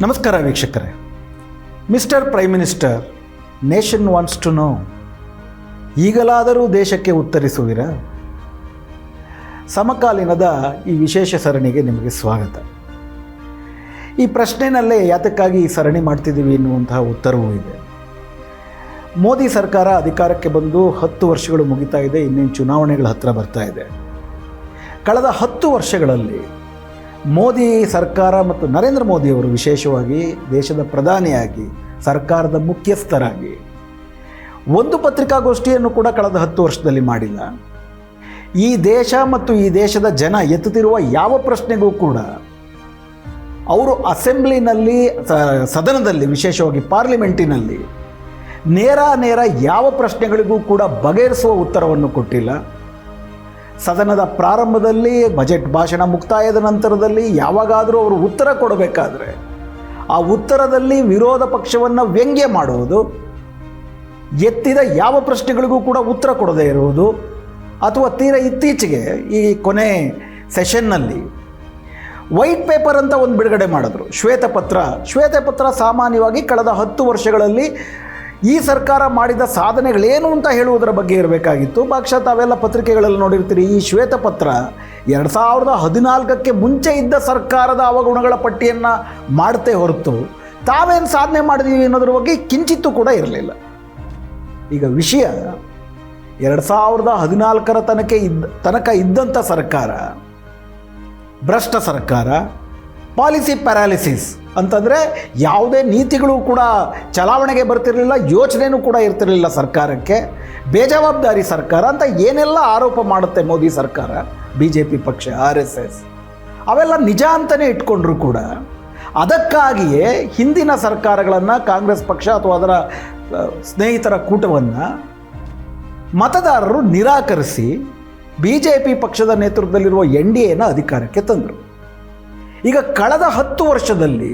ನಮಸ್ಕಾರ ವೀಕ್ಷಕರೇ. Mister prime minister, nation wants to know. ಈಗಲಾದರೂ ದೇಶಕ್ಕೆ ಉತ್ತರಿಸುವಿರ? ಸಮಕಾಲೀನದ ಈ ವಿಶೇಷ ಸರಣಿಗೆ ನಿಮಗೆ ಸ್ವಾಗತ. ಈ ಪ್ರಶ್ನೆಯಲ್ಲೇ ಯಾತಕ್ಕಾಗಿ ಈ ಸರಣಿ ಮಾಡ್ತಿದ್ದೀವಿ ಎನ್ನುವಂತಹ ಉತ್ತರವೂ ಇದೆ. ಮೋದಿ ಸರ್ಕಾರ ಅಧಿಕಾರಕ್ಕೆ ಬಂದು 10 ವರ್ಷಗಳು ಮುಗಿತಾ ಇದೆ. ಇನ್ನೇನು ಚುನಾವಣೆಗಳ ಹತ್ತಿರ ಬರ್ತಾ ಇದೆ. ಕಳೆದ 10 ವರ್ಷಗಳಲ್ಲಿ ಮೋದಿ ಸರ್ಕಾರ ಮತ್ತು ನರೇಂದ್ರ ಮೋದಿಯವರು ವಿಶೇಷವಾಗಿ ದೇಶದ ಪ್ರಧಾನಿಯಾಗಿ, ಸರ್ಕಾರದ ಮುಖ್ಯಸ್ಥರಾಗಿ ಒಂದು ಪತ್ರಿಕಾಗೋಷ್ಠಿಯನ್ನು ಕೂಡ ಕಳೆದ 10 ವರ್ಷದಲ್ಲಿ ಮಾಡಿಲ್ಲ. ಈ ದೇಶ ಮತ್ತು ಈ ದೇಶದ ಜನ ಎತ್ತುತ್ತಿರುವ ಯಾವ ಪ್ರಶ್ನೆಗೂ ಕೂಡ ಅವರು ಅಸೆಂಬ್ಲಿನಲ್ಲಿ, ಸದನದಲ್ಲಿ, ವಿಶೇಷವಾಗಿ ಪಾರ್ಲಿಮೆಂಟಿನಲ್ಲಿ ನೇರ ಯಾವ ಪ್ರಶ್ನೆಗಳಿಗೂ ಕೂಡ ಬಗೆಹರಿಸುವ ಉತ್ತರವನ್ನು ಕೊಟ್ಟಿಲ್ಲ. ಸದನದ ಪ್ರಾರಂಭದಲ್ಲಿ, ಬಜೆಟ್ ಭಾಷಣ ಮುಕ್ತಾಯದ ನಂತರದಲ್ಲಿ ಯಾವಾಗಾದರೂ ಅವರು ಉತ್ತರ ಕೊಡಬೇಕಾದ್ರೆ ಆ ಉತ್ತರದಲ್ಲಿ ವಿರೋಧ ಪಕ್ಷವನ್ನು ವ್ಯಂಗ್ಯ ಮಾಡುವುದು, ಎತ್ತಿದ ಯಾವ ಪ್ರಶ್ನೆಗಳಿಗೂ ಕೂಡ ಉತ್ತರ ಕೊಡದೇ ಇರುವುದು, ಅಥವಾ ತೀರಾ ಇತ್ತೀಚೆಗೆ ಈ ಕೊನೆ ಸೆಷನ್ನಲ್ಲಿ ವೈಟ್ ಪೇಪರ್ ಅಂತ ಒಂದು ಬಿಡುಗಡೆ ಮಾಡಿದ್ರು, ಶ್ವೇತಪತ್ರ ಸಾಮಾನ್ಯವಾಗಿ ಕಳೆದ 10 ವರ್ಷಗಳಲ್ಲಿ ಈ ಸರ್ಕಾರ ಮಾಡಿದ ಸಾಧನೆಗಳೇನು ಅಂತ ಹೇಳುವುದರ ಬಗ್ಗೆ ಇರಬೇಕಾಗಿತ್ತು. ಬಹುಶಃ ತಾವೆಲ್ಲ ಪತ್ರಿಕೆಗಳಲ್ಲಿ ನೋಡಿರ್ತೀರಿ, ಈ ಶ್ವೇತಪತ್ರ 2014ಕ್ಕೆ ಮುಂಚೆ ಇದ್ದ ಸರ್ಕಾರದ ಅವಗುಣಗಳ ಪಟ್ಟಿಯನ್ನು ಮಾಡದೇ ಹೊರತು ತಾವೇನು ಸಾಧನೆ ಮಾಡಿದೀವಿ ಅನ್ನೋದ್ರ ಬಗ್ಗೆ ಕಿಂಚಿತ್ತೂ ಕೂಡ ಇರಲಿಲ್ಲ. ಈಗ ವಿಷಯ 2014ರ ತನಕ ಇದ್ದಂಥ ಸರ್ಕಾರ ಭ್ರಷ್ಟ ಸರ್ಕಾರ, ಪಾಲಿಸಿ ಪ್ಯಾರಾಲಿಸಿಸ್ ಅಂತಂದರೆ ಯಾವುದೇ ನೀತಿಗಳು ಕೂಡ ಚಲಾವಣೆಗೆ ಬರ್ತಿರಲಿಲ್ಲ, ಯೋಚನೆಯೂ ಕೂಡ ಇರ್ತಿರಲಿಲ್ಲ ಸರ್ಕಾರಕ್ಕೆ, ಬೇಜವಾಬ್ದಾರಿ ಸರ್ಕಾರ ಅಂತ ಏನೆಲ್ಲ ಆರೋಪ ಮಾಡುತ್ತೆ ಮೋದಿ ಸರ್ಕಾರ, BJP ಪಕ್ಷ, RSS ಅವೆಲ್ಲ ನಿಜ ಅಂತಲೇ ಇಟ್ಕೊಂಡ್ರು ಕೂಡ ಅದಕ್ಕಾಗಿಯೇ ಹಿಂದಿನ ಸರ್ಕಾರಗಳನ್ನು, ಕಾಂಗ್ರೆಸ್ ಪಕ್ಷ ಅಥವಾ ಅದರ ಸ್ನೇಹಿತರ ಕೂಟವನ್ನು ಮತದಾರರು ನಿರಾಕರಿಸಿ BJP ಪಕ್ಷದ ನೇತೃತ್ವದಲ್ಲಿರುವ NDAನ ಅಧಿಕಾರಕ್ಕೆ ತಂದರು. ಈಗ ಕಳೆದ 10 ವರ್ಷದಲ್ಲಿ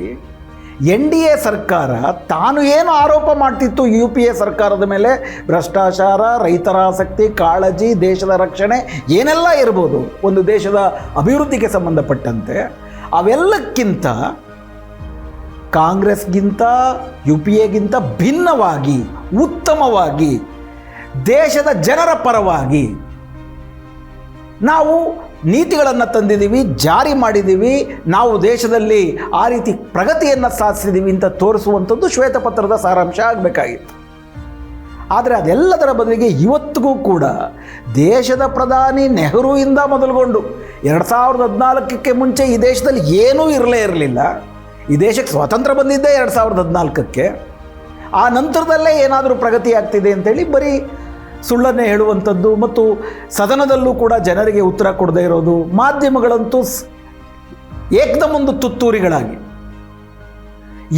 NDA ಸರ್ಕಾರ ತಾನು ಏನು ಆರೋಪ ಮಾಡ್ತಿತ್ತು UPA ಸರ್ಕಾರದ ಮೇಲೆ, ಭ್ರಷ್ಟಾಚಾರ, ರೈತರ ಆಸಕ್ತಿ, ಕಾಳಜಿ, ದೇಶದ ರಕ್ಷಣೆ ಏನೆಲ್ಲ ಇರ್ಬೋದು ಒಂದು ದೇಶದ ಅಭಿವೃದ್ಧಿಗೆ ಸಂಬಂಧಪಟ್ಟಂತೆ, ಅವೆಲ್ಲಕ್ಕಿಂತ ಕಾಂಗ್ರೆಸ್ಗಿಂತ UPAಗಿಂತ ಭಿನ್ನವಾಗಿ, ಉತ್ತಮವಾಗಿ, ದೇಶದ ಜನರ ಪರವಾಗಿ ನಾವು ನೀತಿಗಳನ್ನು ತಂದಿದ್ದೀವಿ, ಜಾರಿ ಮಾಡಿದ್ದೀವಿ, ನಾವು ದೇಶದಲ್ಲಿ ಆ ರೀತಿ ಪ್ರಗತಿಯನ್ನು ಸಾಧಿಸಿದ್ದೀವಿ ಅಂತ ತೋರಿಸುವಂಥದ್ದು ಶ್ವೇತಪತ್ರದ ಸಾರಾಂಶ ಆಗಬೇಕಾಗಿತ್ತು. ಆದರೆ ಅದೆಲ್ಲದರ ಬದಲಿಗೆ ಇವತ್ತಿಗೂ ಕೂಡ ದೇಶದ ಪ್ರಧಾನಿ ನೆಹರೂಯಿಂದ ಮೊದಲುಗೊಂಡು 2014ಕ್ಕೆ ಮುಂಚೆ ಈ ದೇಶದಲ್ಲಿ ಏನೂ ಇರಲಿಲ್ಲ. ಈ ದೇಶಕ್ಕೆ ಸ್ವಾತಂತ್ರ್ಯ ಬಂದಿದ್ದೇ 2014ಕ್ಕೆ. ಆ ನಂತರದಲ್ಲೇ ಏನಾದರೂ ಪ್ರಗತಿ ಆಗ್ತಿದೆ ಅಂತೇಳಿ ಬರೀ ಸುಳ್ಳನ್ನೇ ಹೇಳುವಂಥದ್ದು, ಮತ್ತು ಸದನದಲ್ಲೂ ಕೂಡ ಜನರಿಗೆ ಉತ್ತರ ಕೊಡದೇ ಇರೋದು, ಮಾಧ್ಯಮಗಳಂತೂ ಏಕದಮೊಂದು ತುತ್ತೂರಿಗಳಾಗಿ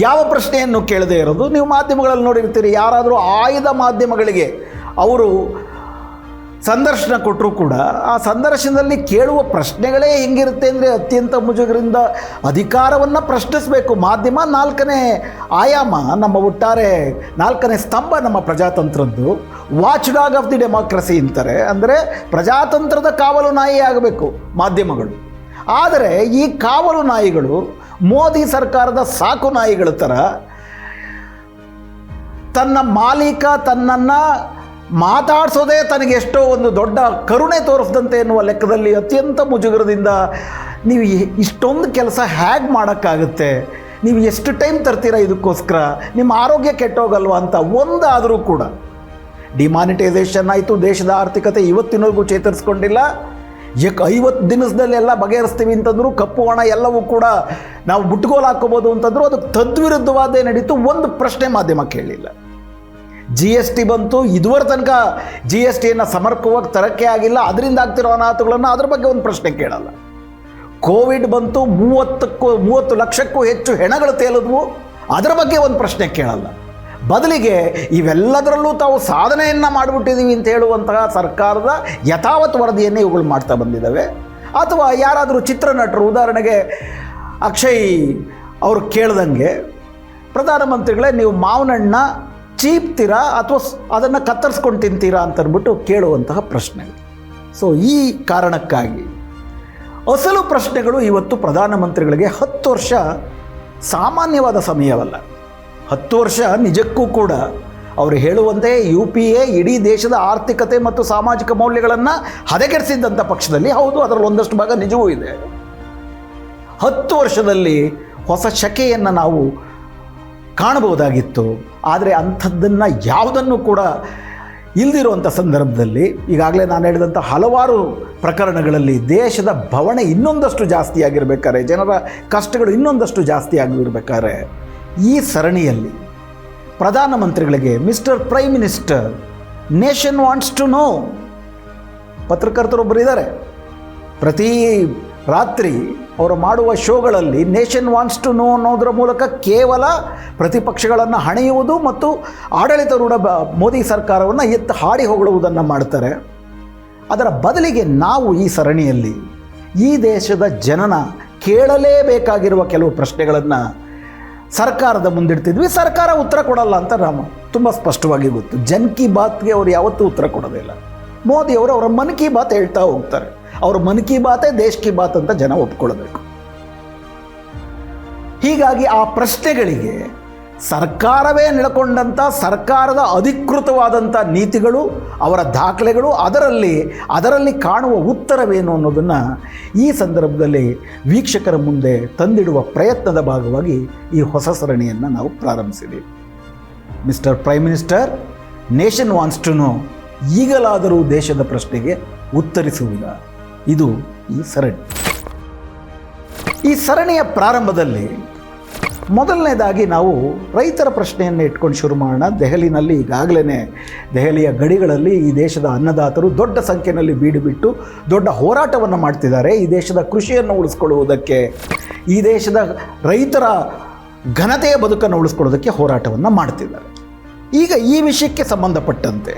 ಯಾವ ಪ್ರಶ್ನೆಯನ್ನು ಕೇಳದೇ ಇರೋದು. ನೀವು ಮಾಧ್ಯಮಗಳಲ್ಲಿ ನೋಡಿರ್ತೀರಿ, ಯಾರಾದರೂ ಆಯ್ದ ಮಾಧ್ಯಮಗಳಿಗೆ ಅವರು ಸಂದರ್ಶನ ಕೊಟ್ಟರೂ ಕೂಡ ಆ ಸಂದರ್ಶನದಲ್ಲಿ ಕೇಳುವ ಪ್ರಶ್ನೆಗಳೇ ಹೆಂಗಿರುತ್ತೆ ಅಂದರೆ ಅತ್ಯಂತ ಮುಜುಗರದಿಂದ ಅಧಿಕಾರವನ್ನು ಪ್ರಶ್ನಿಸಬೇಕು. ಮಾಧ್ಯಮ 4ನೇ ಆಯಾಮ, ನಮ್ಮ ಒಟ್ಟಾರೆ 4ನೇ ಸ್ತಂಭ ನಮ್ಮ ಪ್ರಜಾತಂತ್ರದ್ದು. Watchdog of the democracy ಅಂತಾರೆ, ಅಂದರೆ ಪ್ರಜಾತಂತ್ರದ ಕಾವಲು ನಾಯಿ ಆಗಬೇಕು ಮಾಧ್ಯಮಗಳು. ಆದರೆ ಈ ಕಾವಲು ನಾಯಿಗಳು ಮೋದಿ ಸರ್ಕಾರದ ಸಾಕು ನಾಯಿಗಳ ಥರ ತನ್ನ ಮಾಲೀಕ ತನ್ನನ್ನು ಮಾತಾಡಿಸೋದೇ ತನಗೆ ಎಷ್ಟೋ ಒಂದು ದೊಡ್ಡ ಕರುಣೆ ತೋರಿಸ್ದಂತೆ ಎನ್ನುವ ಲೆಕ್ಕದಲ್ಲಿ ಅತ್ಯಂತ ಮುಜುಗರದಿಂದ ನೀವು ಇಷ್ಟೊಂದು ಕೆಲಸ ಹೇಗೆ ಮಾಡೋಕ್ಕಾಗುತ್ತೆ, ನೀವು ಎಷ್ಟು ಟೈಮ್ ತರ್ತೀರಾ ಇದಕ್ಕೋಸ್ಕರ, ನಿಮ್ಮ ಆರೋಗ್ಯ ಕೆಟ್ಟೋಗಲ್ವ ಅಂತ ಒಂದಾದರೂ ಕೂಡ. ಡಿಮಾನಿಟೈಸೇಷನ್ ಆಯಿತು, ದೇಶದ ಆರ್ಥಿಕತೆ ಇವತ್ತಿನವರೆಗೂ ಚೇತರಿಸ್ಕೊಂಡಿಲ್ಲ. 50 ದಿನದಲ್ಲೆಲ್ಲ ಬಗೆಹರಿಸ್ತೀವಿ ಅಂತಂದ್ರು, ಕಪ್ಪು ಹಣ ಎಲ್ಲವೂ ಕೂಡ ನಾವು ಬುಟ್ಗೋಲು ಹಾಕೋಬೋದು ಅಂತಂದ್ರು, ಅದಕ್ಕೆ ತದ್ವಿರುದ್ಧವಾದೇ ನಡೀತು. ಒಂದು ಪ್ರಶ್ನೆ ಮಾಧ್ಯಮ ಕೇಳಲಿಲ್ಲ. GST ಬಂತು, ಇದುವರೆ ತನಕ GSTಯನ್ನು ಸಮರ್ಪಕವಾಗಿ ತರಕ್ಕೆ ಆಗಿಲ್ಲ, ಅದರಿಂದ ಆಗ್ತಿರೋ ಅನಾಹುತಗಳನ್ನು ಅದ್ರ ಬಗ್ಗೆ ಒಂದು ಪ್ರಶ್ನೆ ಕೇಳಲ್ಲ. ಕೋವಿಡ್ ಬಂತು, 30 ಲಕ್ಷಕ್ಕೂ ಹೆಚ್ಚು ಹೆಣಗಳು ತೇಲಿದ್ವು, ಅದರ ಬಗ್ಗೆ ಒಂದು ಪ್ರಶ್ನೆ ಕೇಳಲ್ಲ. ಬದಲಿಗೆ ಇವೆಲ್ಲದರಲ್ಲೂ ತಾವು ಸಾಧನೆಯನ್ನು ಮಾಡಿಬಿಟ್ಟಿದ್ದೀವಿ ಅಂತ ಹೇಳುವಂತಹ ಸರ್ಕಾರದ ಯಥಾವತ್ ವರದಿಯನ್ನೇ ಇವುಗಳು ಮಾಡ್ತಾ ಬಂದಿದ್ದಾವೆ. ಅಥವಾ ಯಾರಾದರೂ ಚಿತ್ರನಟರು, ಉದಾಹರಣೆಗೆ ಅಕ್ಷಯ್ ಅವರು ಕೇಳ್ದಂಗೆ, ಪ್ರಧಾನಮಂತ್ರಿಗಳೇ ನೀವು ಮಾವಿನಣ್ಣ ಚೀಪ್ತೀರಾ ಅಥವಾ ಅದನ್ನು ಕತ್ತರಿಸ್ಕೊಂಡು ತಿಂತೀರಾ ಅಂತಂದ್ಬಿಟ್ಟು ಕೇಳುವಂತಹ ಪ್ರಶ್ನೆ. ಸೊ ಈ ಕಾರಣಕ್ಕಾಗಿ ಅಸಲು ಪ್ರಶ್ನೆಗಳು ಇವತ್ತು ಪ್ರಧಾನಮಂತ್ರಿಗಳಿಗೆ 10 ವರ್ಷ ಸಾಮಾನ್ಯವಾದ ಸಮಯವಲ್ಲ. 10 ವರ್ಷ ನಿಜಕ್ಕೂ ಕೂಡ ಅವರು ಹೇಳುವಂತೆ UPA ಇಡೀ ದೇಶದ ಆರ್ಥಿಕತೆ ಮತ್ತು ಸಾಮಾಜಿಕ ಮೌಲ್ಯಗಳನ್ನು ಹದಗೆಡಿಸಿದ್ದಂಥ ಪಕ್ಷದಲ್ಲಿ ಹೌದು, ಅದರಲ್ಲಿ ಒಂದಷ್ಟು ಭಾಗ ನಿಜವೂ ಇದೆ. 10 ವರ್ಷದಲ್ಲಿ ಹೊಸ ಶಕೆಯನ್ನು ನಾವು ಕಾಣಬಹುದಾಗಿತ್ತು. ಆದರೆ ಅಂಥದ್ದನ್ನು ಯಾವುದನ್ನು ಕೂಡ ಇಲ್ಲದಿರುವಂಥ ಸಂದರ್ಭದಲ್ಲಿ ಈಗಾಗಲೇ ನಾನು ಹೇಳಿದಂಥ ಹಲವಾರು ಪ್ರಕರಣಗಳಲ್ಲಿ ದೇಶದ ಬವಣೆ ಇನ್ನೊಂದಷ್ಟು ಜಾಸ್ತಿ ಆಗಿರಬೇಕಾದ್ರೆ, ಜನರ ಕಷ್ಟಗಳು ಇನ್ನೊಂದಷ್ಟು ಜಾಸ್ತಿ ಆಗಿರಬೇಕಾದ್ರೆ ಈ ಸರಣಿಯಲ್ಲಿ ಪ್ರಧಾನಮಂತ್ರಿಗಳಿಗೆ mister prime minister nation wants to know ಪತ್ರಕರ್ತರೊಬ್ಬರು ಇದ್ದಾರೆ. ಪ್ರತಿ ರಾತ್ರಿ ಅವರು ಮಾಡುವ ಶೋಗಳಲ್ಲಿ ನೇಷನ್ ವಾಂಟ್ಸ್ ಟು ನೋ ಅನ್ನೋದರ ಮೂಲಕ ಕೇವಲ ಪ್ರತಿಪಕ್ಷಗಳನ್ನು ಹಣೆಯುವುದು ಮತ್ತು ಆಡಳಿತಾರೂಢ ಮೋದಿ ಸರ್ಕಾರವನ್ನು ಎತ್ತು ಹಾಡಿ ಹೊಗಳುವುದನ್ನು ಮಾಡ್ತಾರೆ. ಅದರ ಬದಲಿಗೆ ನಾವು ಈ ಸರಣಿಯಲ್ಲಿ ಈ ದೇಶದ ಜನನ ಕೇಳಲೇಬೇಕಾಗಿರುವ ಕೆಲವು ಪ್ರಶ್ನೆಗಳನ್ನು ಸರ್ಕಾರದ ಮುಂದಿಡ್ತಿದ್ವಿ. ಸರ್ಕಾರ ಉತ್ತರ ಕೊಡಲ್ಲ ಅಂತ ನಾವು ತುಂಬ ಸ್ಪಷ್ಟವಾಗಿ ಗೊತ್ತು. ಜನ್ ಕಿ ಬಾತ್ಗೆ ಅವರು ಯಾವತ್ತೂ ಉತ್ತರ ಕೊಡೋದಿಲ್ಲ. ಮೋದಿಯವರು ಅವರ ಮನ್ ಕಿ ಬಾತ್ ಹೇಳ್ತಾ ಹೋಗ್ತಾರೆ. ಅವ್ರ ಮನ್ ಕಿ ಬಾತೇ ದೇಶ್ ಕಿ ಬಾತ್ ಅಂತ ಜನ ಒಪ್ಕೊಳ್ಬೇಕು. ಹೀಗಾಗಿ ಆ ಪ್ರಶ್ನೆಗಳಿಗೆ ಸರ್ಕಾರವೇ ನೆಲೆಗೊಂಡಂಥ ಸರ್ಕಾರದ ಅಧಿಕೃತವಾದಂಥ ನೀತಿಗಳು, ಅವರ ದಾಖಲೆಗಳು, ಅದರಲ್ಲಿ ಕಾಣುವ ಉತ್ತರವೇನು ಅನ್ನೋದನ್ನು ಈ ಸಂದರ್ಭದಲ್ಲಿ ವೀಕ್ಷಕರ ಮುಂದೆ ತಂದಿಡುವ ಪ್ರಯತ್ನದ ಭಾಗವಾಗಿ ಈ ಹೊಸ ಸರಣಿಯನ್ನು ನಾವು ಪ್ರಾರಂಭಿಸಿದ್ದೀವಿ. Mister prime minister, nation wants to know, ಈಗಲಾದರೂ ದೇಶದ ಪ್ರಶ್ನೆಗೆ ಉತ್ತರಿಸುವುದ? ಇದು ಈ ಸರಣಿ. ಈ ಸರಣಿಯ ಪ್ರಾರಂಭದಲ್ಲಿ ಮೊದಲನೇದಾಗಿ ನಾವು ರೈತರ ಪ್ರಶ್ನೆಯನ್ನು ಇಟ್ಕೊಂಡು ಶುರು ಮಾಡೋಣ. ದೆಹಲಿನಲ್ಲಿ ಈಗಾಗಲೇ ದೆಹಲಿಯ ಗಡಿಗಳಲ್ಲಿ ಈ ದೇಶದ ಅನ್ನದಾತರು ದೊಡ್ಡ ಸಂಖ್ಯೆಯಲ್ಲಿ ಬೀಡು ಬಿಟ್ಟು ದೊಡ್ಡ ಹೋರಾಟವನ್ನು ಮಾಡ್ತಿದ್ದಾರೆ. ಈ ದೇಶದ ಕೃಷಿಯನ್ನು ಉಳಿಸ್ಕೊಳ್ಳುವುದಕ್ಕೆ, ಈ ದೇಶದ ರೈತರ ಘನತೆಯ ಬದುಕನ್ನು ಉಳಿಸ್ಕೊಳ್ಳೋದಕ್ಕೆ ಹೋರಾಟವನ್ನು ಮಾಡ್ತಿದ್ದಾರೆ. ಈಗ ಈ ವಿಷಯಕ್ಕೆ ಸಂಬಂಧಪಟ್ಟಂತೆ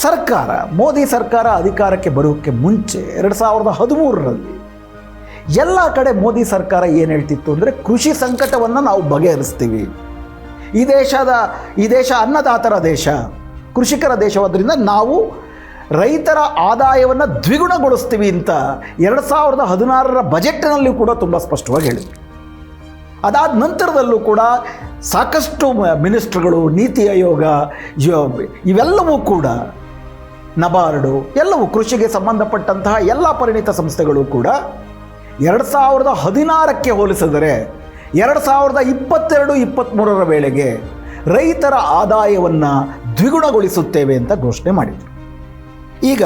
ಸರ್ಕಾರ, ಮೋದಿ ಸರ್ಕಾರ ಅಧಿಕಾರಕ್ಕೆ ಬರೋಕ್ಕೆ ಮುಂಚೆ 2013ರಲ್ಲಿ ಎಲ್ಲ ಕಡೆ ಮೋದಿ ಸರ್ಕಾರ ಏನು ಹೇಳ್ತಿತ್ತು ಅಂದರೆ, ಕೃಷಿ ಸಂಕಟವನ್ನು ನಾವು ಬಗೆಹರಿಸ್ತೀವಿ, ಈ ದೇಶ ಅನ್ನದಾತರ ದೇಶ, ಕೃಷಿಕರ ದೇಶವಾದ್ದರಿಂದ ನಾವು ರೈತರ ಆದಾಯವನ್ನು ದ್ವಿಗುಣಗೊಳಿಸ್ತೀವಿ ಅಂತ 2016ರ ಬಜೆಟ್ನಲ್ಲಿ ಕೂಡ ತುಂಬ ಸ್ಪಷ್ಟವಾಗಿ ಹೇಳಿದರು. ಅದಾದ ನಂತರದಲ್ಲೂ ಕೂಡ ಸಾಕಷ್ಟು ಮಿನಿಸ್ಟ್ರುಗಳು, ನೀತಿ ಆಯೋಗ, ಇವೆಲ್ಲವೂ ಕೂಡ, ನಬಾರ್ಡು, ಎಲ್ಲವೂ ಕೃಷಿಗೆ ಸಂಬಂಧಪಟ್ಟಂತಹ ಎಲ್ಲ ಪರಿಣಿತ ಸಂಸ್ಥೆಗಳು ಕೂಡ 2016ಕ್ಕೆ ಹೋಲಿಸಿದರೆ 2022-23ರ ವೇಳೆಗೆ ರೈತರ ಆದಾಯವನ್ನು ದ್ವಿಗುಣಗೊಳಿಸುತ್ತೇವೆ ಅಂತ ಘೋಷಣೆ ಮಾಡಿದರು. ಈಗ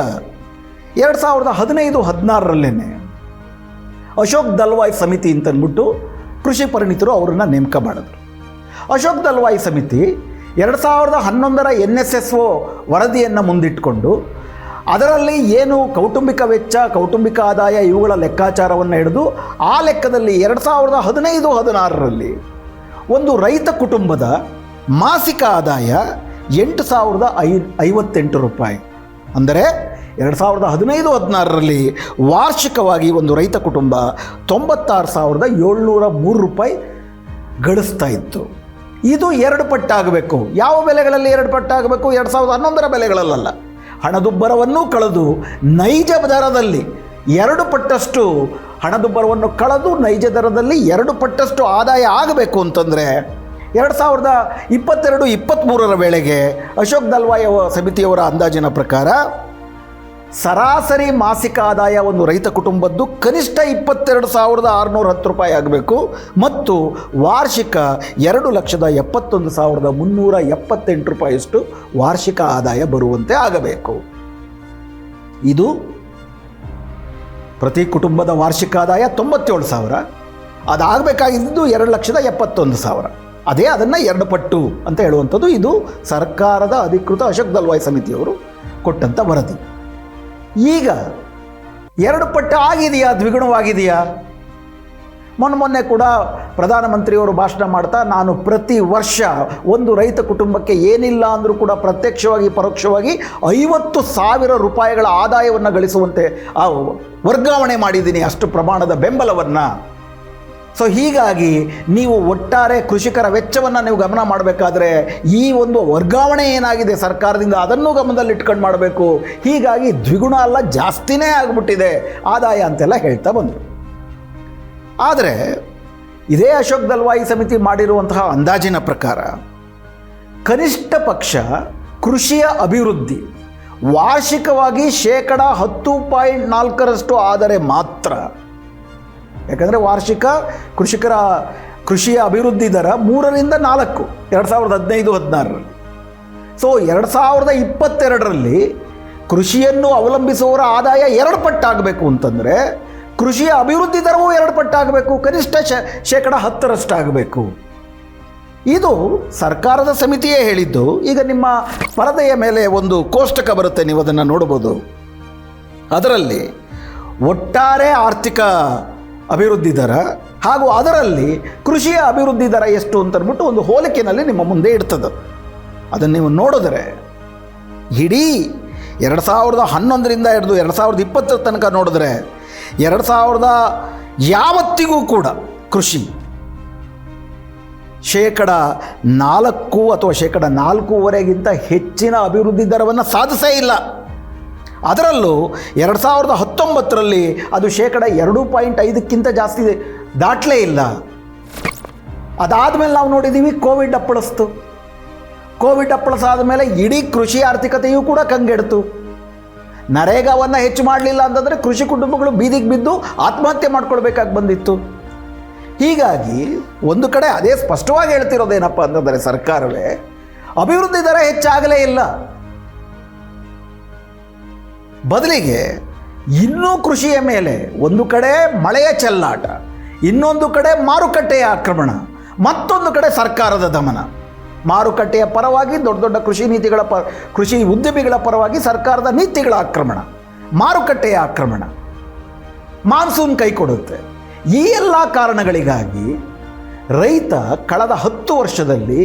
2015-16ರಲ್ಲೇ ಅಶೋಕ್ ದಲ್ವಾಯ್ ಸಮಿತಿ ಅಂತಂದ್ಬಿಟ್ಟು ಕೃಷಿ ಪರಿಣಿತರು ಅವರನ್ನು ನೇಮಕ ಮಾಡಿದ್ರು. ಅಶೋಕ್ ದಲ್ವಾಯ್ ಸಮಿತಿ 2011ರ NSSO ವರದಿಯನ್ನು ಮುಂದಿಟ್ಟುಕೊಂಡು ಅದರಲ್ಲಿ ಏನು ಕೌಟುಂಬಿಕ ವೆಚ್ಚ, ಕೌಟುಂಬಿಕ ಆದಾಯ ಇವುಗಳ ಲೆಕ್ಕಾಚಾರವನ್ನು ಹಿಡಿದು ಆ ಲೆಕ್ಕದಲ್ಲಿ 2015-16ರಲ್ಲಿ ಒಂದು ರೈತ ಕುಟುಂಬದ ಮಾಸಿಕ ಆದಾಯ 8,058 ರೂಪಾಯಿ. ಅಂದರೆ 2015-16ರಲ್ಲಿ ವಾರ್ಷಿಕವಾಗಿ ಒಂದು ರೈತ ಕುಟುಂಬ 96,703 ರೂಪಾಯಿ ಗಳಿಸ್ತಾ ಇತ್ತು. ಇದು 2 ಪಟ್ಟಾಗಬೇಕು. ಯಾವ ಬೆಲೆಗಳಲ್ಲಿ 2 ಪಟ್ಟಾಗಬೇಕು? 2011ರ ಬೆಲೆಗಳಲ್ಲ. ಹಣದುಬ್ಬರವನ್ನು ಕಳೆದು ನೈಜ ದರದಲ್ಲಿ 2 ಪಟ್ಟಷ್ಟು ಹಣದುಬ್ಬರವನ್ನು ಕಳೆದು ನೈಜ ದರದಲ್ಲಿ 2 ಪಟ್ಟಷ್ಟು ಆದಾಯ ಆಗಬೇಕು ಅಂತಂದರೆ 2022-23ರ ವೇಳೆಗೆ ಅಶೋಕ್ ದಲ್ವಾಯ್ ಸಮಿತಿಯವರ ಅಂದಾಜಿನ ಪ್ರಕಾರ ಸರಾಸರಿ ಮಾಸಿಕ ಆದಾಯ ಒಂದು ರೈತ ಕುಟುಂಬದ್ದು ಕನಿಷ್ಠ 22,610 ರೂಪಾಯಿ ಆಗಬೇಕು ಮತ್ತು ವಾರ್ಷಿಕ 2,71,378 ರೂಪಾಯಿಯಷ್ಟು ವಾರ್ಷಿಕ ಆದಾಯ ಬರುವಂತೆ ಆಗಬೇಕು. ಇದು ಪ್ರತಿ ಕುಟುಂಬದ ವಾರ್ಷಿಕ ಆದಾಯ 97,000. ಅದಾಗಬೇಕಾಗಿದ್ದು 2,71,000. ಅದೇ ಅದನ್ನು 2 ಪಟ್ಟು ಅಂತ ಹೇಳುವಂಥದ್ದು ಇದು ಸರ್ಕಾರದ ಅಧಿಕೃತ ಅಶೋಕ್ ದಲ್ವಾಯ್ ಸಮಿತಿಯವರು ಕೊಟ್ಟಂಥ ವರದಿ. ಈಗ 2 ಪಟ್ಟು ಆಗಿದೆಯಾ? ದ್ವಿಗುಣವಾಗಿದೆಯಾ? ಮೊನ್ನೆ ಕೂಡ ಪ್ರಧಾನಮಂತ್ರಿಯವರು ಭಾಷಣ ಮಾಡ್ತಾ, ನಾನು ಪ್ರತಿ ವರ್ಷ ಒಂದು ರೈತ ಕುಟುಂಬಕ್ಕೆ ಏನಿಲ್ಲ ಅಂದರೂ ಕೂಡ ಪ್ರತ್ಯಕ್ಷವಾಗಿ ಪರೋಕ್ಷವಾಗಿ 50,000 ರೂಪಾಯಿಗಳ ಆದಾಯವನ್ನು ಗಳಿಸುವಂತೆ ವರ್ಗಾವಣೆ ಮಾಡಿದ್ದೀನಿ, ಅಷ್ಟು ಪ್ರಮಾಣದ ಬೆಂಬಲವನ್ನು. ಸೊ ಹೀಗಾಗಿ ನೀವು ಒಟ್ಟಾರೆ ಕೃಷಿಕರ ವೆಚ್ಚವನ್ನು ನೀವು ಗಮನ ಮಾಡಬೇಕಾದ್ರೆ ಈ ಒಂದು ವರ್ಗಾವಣೆ ಏನಾಗಿದೆ ಸರ್ಕಾರದಿಂದ ಅದನ್ನು ಗಮನದಲ್ಲಿಟ್ಕೊಂಡು ಮಾಡಬೇಕು. ಹೀಗಾಗಿ ದ್ವಿಗುಣ ಅಲ್ಲ, ಜಾಸ್ತಿನೇ ಆಗಿಬಿಟ್ಟಿದೆ ಆದಾಯ ಅಂತೆಲ್ಲ ಹೇಳ್ತಾ ಬಂದರು. ಆದರೆ ಇದೇ ಅಶೋಕ್ ದಲ್ವಾಯಿ ಸಮಿತಿ ಮಾಡಿರುವಂತಹ ಅಂದಾಜಿನ ಪ್ರಕಾರ ಕನಿಷ್ಠ ಪಕ್ಷ ಕೃಷಿಯ ಅಭಿವೃದ್ಧಿ ವಾರ್ಷಿಕವಾಗಿ 10.4% ಆದರೆ ಮಾತ್ರ, ಯಾಕಂದರೆ ವಾರ್ಷಿಕ ಕೃಷಿಯ ಅಭಿವೃದ್ಧಿ ದರ 3ರಿಂದ 4 2015-16ರಲ್ಲಿ. ಸೊ 2022ರಲ್ಲಿ ಕೃಷಿಯನ್ನು ಅವಲಂಬಿಸುವವರ ಆದಾಯ 2 ಪಟ್ಟಾಗಬೇಕು ಅಂತಂದರೆ ಕೃಷಿಯ ಅಭಿವೃದ್ಧಿ ದರವೂ 2 ಪಟ್ಟಾಗಬೇಕು, ಕನಿಷ್ಠ 10% ಆಗಬೇಕು. ಇದು ಸರ್ಕಾರದ ಸಮಿತಿಯೇ ಹೇಳಿದ್ದು. ಈಗ ನಿಮ್ಮ ಪರದೆಯ ಮೇಲೆ ಒಂದು ಕೋಷ್ಟಕ ಬರುತ್ತೆ, ನೀವು ಅದನ್ನು ನೋಡ್ಬೋದು. ಅದರಲ್ಲಿ ಒಟ್ಟಾರೆ ಆರ್ಥಿಕ ಅಭಿವೃದ್ಧಿ ದರ ಹಾಗೂ ಅದರಲ್ಲಿ ಕೃಷಿಯ ಅಭಿವೃದ್ಧಿ ದರ ಎಷ್ಟು ಅಂತಂದ್ಬಿಟ್ಟು ಒಂದು ಹೋಲಿಕೆಯಲ್ಲಿ ನಿಮ್ಮ ಮುಂದೆ ಇಡ್ತದೆ. ಅದನ್ನು ನೀವು ನೋಡಿದ್ರೆ ಇಡೀ 2011ರಿಂದ ಹಿಡಿದು 2020 ತನಕ ನೋಡಿದ್ರೆ 2000 ಯಾವತ್ತಿಗೂ ಕೂಡ ಕೃಷಿ 4% ಅಥವಾ 4.25% ಹೆಚ್ಚಿನ ಅಭಿವೃದ್ಧಿ ದರವನ್ನು ಸಾಧಿಸೇ ಇಲ್ಲ. ಅದರಲ್ಲೂ 2019ರಲ್ಲಿ ಅದು 2.5%ಕ್ಕಿಂತ ಜಾಸ್ತಿ ದಾಟಲೇ ಇಲ್ಲ. ಅದಾದಮೇಲೆ ನಾವು ನೋಡಿದ್ದೀವಿ ಕೋವಿಡ್ ಅಪ್ಪಳಿಸ್ತು. ಕೋವಿಡ್ ಅಪ್ಪಳಿಸಾದ ಮೇಲೆ ಇಡೀ ಕೃಷಿ ಆರ್ಥಿಕತೆಯೂ ಕೂಡ ಕಂಗೆಡ್ತು. ನರೇಗಾವನ್ನು ಹೆಚ್ಚು ಮಾಡಲಿಲ್ಲ ಅಂತಂದರೆ ಕೃಷಿ ಕುಟುಂಬಗಳು ಬೀದಿಗೆ ಬಿದ್ದು ಆತ್ಮಹತ್ಯೆ ಮಾಡ್ಕೊಳ್ಬೇಕಾಗಿ ಬಂದಿತ್ತು. ಹೀಗಾಗಿ ಒಂದು ಕಡೆ ಅದೇ ಸ್ಪಷ್ಟವಾಗಿ ಹೇಳ್ತಿರೋದೇನಪ್ಪ ಅಂತಂದರೆ ಸರ್ಕಾರವೇ ಅಭಿವೃದ್ಧಿ ದರ ಹೆಚ್ಚಾಗಲೇ ಇಲ್ಲ, ಬದಲಿಗೆ ಇನ್ನೂ ಕೃಷಿಯ ಮೇಲೆ ಒಂದು ಕಡೆ ಮಳೆಯ ಚೆಲ್ಲಾಟ, ಇನ್ನೊಂದು ಕಡೆ ಮಾರುಕಟ್ಟೆಯ ಆಕ್ರಮಣ, ಮತ್ತೊಂದು ಕಡೆ ಸರ್ಕಾರದ ದಮನ. ಮಾರುಕಟ್ಟೆಯ ಪರವಾಗಿ ದೊಡ್ಡ ದೊಡ್ಡ ಕೃಷಿ ಉದ್ಯಮಿಗಳ ಪರವಾಗಿ ಸರ್ಕಾರದ ನೀತಿಗಳ ಆಕ್ರಮಣ, ಮಾರುಕಟ್ಟೆಯ ಆಕ್ರಮಣ, ಮಾನ್ಸೂನ್ ಕೈ ಕೊಡುತ್ತೆ. ಈ ಎಲ್ಲ ಕಾರಣಗಳಿಗಾಗಿ ರೈತ ಕಳೆದ 10 ವರ್ಷದಲ್ಲಿ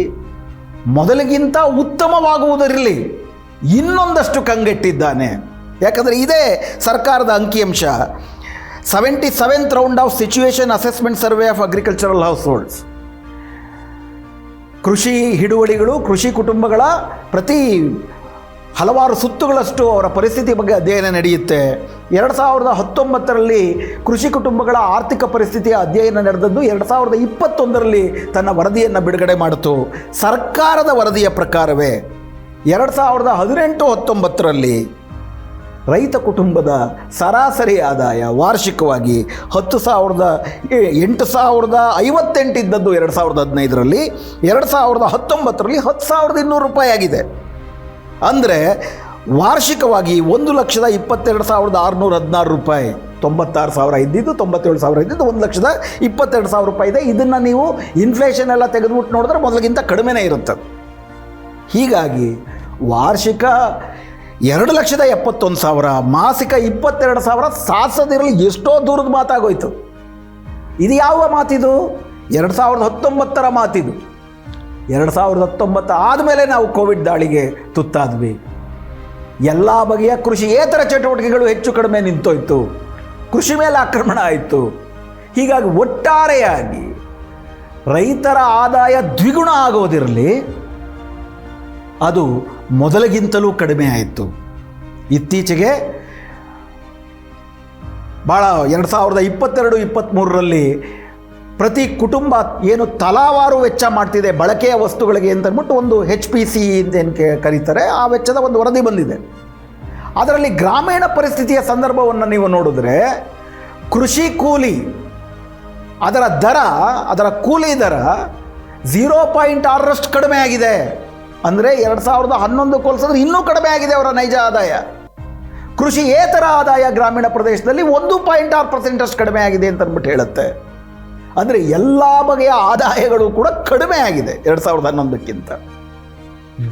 ಮೊದಲಿಗಿಂತ ಉತ್ತಮವಾಗುವುದರಲ್ಲಿ ಇನ್ನೊಂದಷ್ಟು ಕಂಗೆಟ್ಟಿದ್ದಾನೆ. ಯಾಕಂದರೆ ಇದೇ ಸರ್ಕಾರದ ಅಂಕಿಅಂಶ 77th round of situation assessment survey of agricultural house holds. ಕೃಷಿ ಹಿಡುವಳಿಗಳು, ಕೃಷಿ ಕುಟುಂಬಗಳ ಪ್ರತಿ ಹಲವಾರು ಸುತ್ತುಗಳಷ್ಟು ಅವರ ಪರಿಸ್ಥಿತಿ ಬಗ್ಗೆ ಅಧ್ಯಯನ ನಡೆಯುತ್ತೆ. 2019ರಲ್ಲಿ ಕೃಷಿ ಕುಟುಂಬಗಳ ಆರ್ಥಿಕ ಪರಿಸ್ಥಿತಿಯ ಅಧ್ಯಯನ ನಡೆದದ್ದು 2021ರಲ್ಲಿ ತನ್ನ ವರದಿಯನ್ನು ಬಿಡುಗಡೆ ಮಾಡಿತು. ಸರ್ಕಾರದ ವರದಿಯ ಪ್ರಕಾರವೇ 2018-19ರಲ್ಲಿ ರೈತ ಕುಟುಂಬದ ಸರಾಸರಿ ಆದಾಯ ವಾರ್ಷಿಕವಾಗಿ 8,058 ಇದ್ದದ್ದು 2015ರಲ್ಲಿ 2019ರಲ್ಲಿ 10,200 ರೂಪಾಯಿ ಆಗಿದೆ. ಅಂದರೆ ವಾರ್ಷಿಕವಾಗಿ 1,22,616 ರೂಪಾಯಿ, 96,000 ಇದ್ದಿದ್ದು 97,000 ಇದ್ದಿದ್ದು 1,22,000 ರೂಪಾಯಿ ಇದೆ. ಇದನ್ನು ನೀವು ಇನ್ಫ್ಲೇಷನ್ ಎಲ್ಲ ತೆಗೆದುಬಿಟ್ಟು ನೋಡಿದ್ರೆ ಮೊದಲಿಗಿಂತ ಕಡಿಮೆನೇ ಇರುತ್ತೆ. ಹೀಗಾಗಿ ವಾರ್ಷಿಕ 2,71,000, ಮಾಸಿಕ 22,000 ಸಾಧಿಸೋದಿರಲಿ ಎಷ್ಟೋ ದೂರದ ಮಾತಾಗೋಯ್ತು. ಇದು ಯಾವ ಮಾತಿದು? 2019ರ ಮಾತಿದು. 2019 ಆದಮೇಲೆ ನಾವು ಕೋವಿಡ್ ದಾಳಿಗೆ ತುತ್ತಾದ್ವಿ. ಎಲ್ಲ ಬಗೆಯ ಕೃಷಿಯೇತರ ಚಟುವಟಿಕೆಗಳು ಹೆಚ್ಚು ಕಡಿಮೆ ನಿಂತೋಯ್ತು, ಕೃಷಿ ಮೇಲೆ ಆಕ್ರಮಣ ಆಯಿತು. ಹೀಗಾಗಿ ಒಟ್ಟಾರೆಯಾಗಿ ರೈತರ ಆದಾಯ ದ್ವಿಗುಣ ಆಗೋದಿರಲಿ, ಅದು ಮೊದಲಿಗಿಂತಲೂ ಕಡಿಮೆ ಆಯಿತು. ಇತ್ತೀಚೆಗೆ ಭಾಳ 2022-23ರಲ್ಲಿ ಪ್ರತಿ ಕುಟುಂಬ ಏನು ತಲಾವಾರು ವೆಚ್ಚ ಮಾಡ್ತಿದೆ ಬಳಕೆಯ ವಸ್ತುಗಳಿಗೆ ಅಂತಂದ್ಬಿಟ್ಟು ಒಂದು HPC ಅಂತ ಏನು ಕರೀತಾರೆ, ಆ ವೆಚ್ಚದ ಒಂದು ವರದಿ ಬಂದಿದೆ. ಅದರಲ್ಲಿ ಗ್ರಾಮೀಣ ಪರಿಸ್ಥಿತಿಯ ಸಂದರ್ಭವನ್ನು ನೀವು ನೋಡಿದ್ರೆ ಕೃಷಿ ಕೂಲಿ ಅದರ ಕೂಲಿ ದರ 0.6ರಷ್ಟು ಕಡಿಮೆ ಆಗಿದೆ. ಅಂದರೆ 2011 ಹೋಲಿಸಿದ್ರೆ ಇನ್ನೂ ಕಡಿಮೆ ಆಗಿದೆ ಅವರ ನೈಜ ಆದಾಯ. ಕೃಷಿಯೇತರ ಆದಾಯ ಗ್ರಾಮೀಣ ಪ್ರದೇಶದಲ್ಲಿ 1.6% ಕಡಿಮೆ ಆಗಿದೆ ಅಂತ ಅಂದ್ಬಿಟ್ಟು ಹೇಳುತ್ತೆ. ಅಂದರೆ ಎಲ್ಲ ಬಗೆಯ ಆದಾಯಗಳು ಕೂಡ ಕಡಿಮೆ ಆಗಿದೆ 2011ಕ್ಕಿಂತ,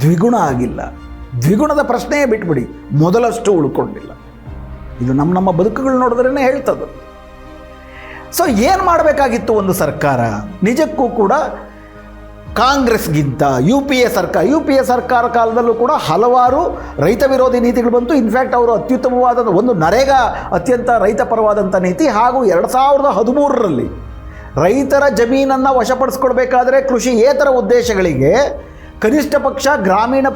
ದ್ವಿಗುಣ ಆಗಿಲ್ಲ. ದ್ವಿಗುಣದ ಪ್ರಶ್ನೆಯೇ ಬಿಟ್ಬಿಡಿ, ಮೊದಲಷ್ಟು ಉಳ್ಕೊಂಡಿಲ್ಲ. ಇದು ನಮ್ಮ ಬದುಕುಗಳು ನೋಡಿದ್ರೇ ಹೇಳ್ತದೆ. ಸೊ ಏನು ಮಾಡಬೇಕಾಗಿತ್ತು ಒಂದು ಸರ್ಕಾರ? ನಿಜಕ್ಕೂ ಕೂಡ ಕಾಂಗ್ರೆಸ್ಗಿಂತ ಯು ಪಿ ಎ ಸರ್ಕಾರ ಕಾಲದಲ್ಲೂ ಕೂಡ ಹಲವಾರು ರೈತ ವಿರೋಧಿ ನೀತಿಗಳು ಬಂತು. ಇನ್ಫ್ಯಾಕ್ಟ್ ಅವರು ಅತ್ಯುತ್ತಮವಾದ ಒಂದು ನರೇಗಾ ಅತ್ಯಂತ ರೈತ ಪರವಾದಂಥ ನೀತಿ, ಹಾಗೂ 2013ರಲ್ಲಿ ರೈತರ ಜಮೀನನ್ನು ವಶಪಡಿಸ್ಕೊಳ್ಬೇಕಾದ್ರೆ ಕೃಷಿಯೇತರ ಉದ್ದೇಶಗಳಿಗೆ ಕನಿಷ್ಠ ಪಕ್ಷ ಗ್ರಾಮೀಣ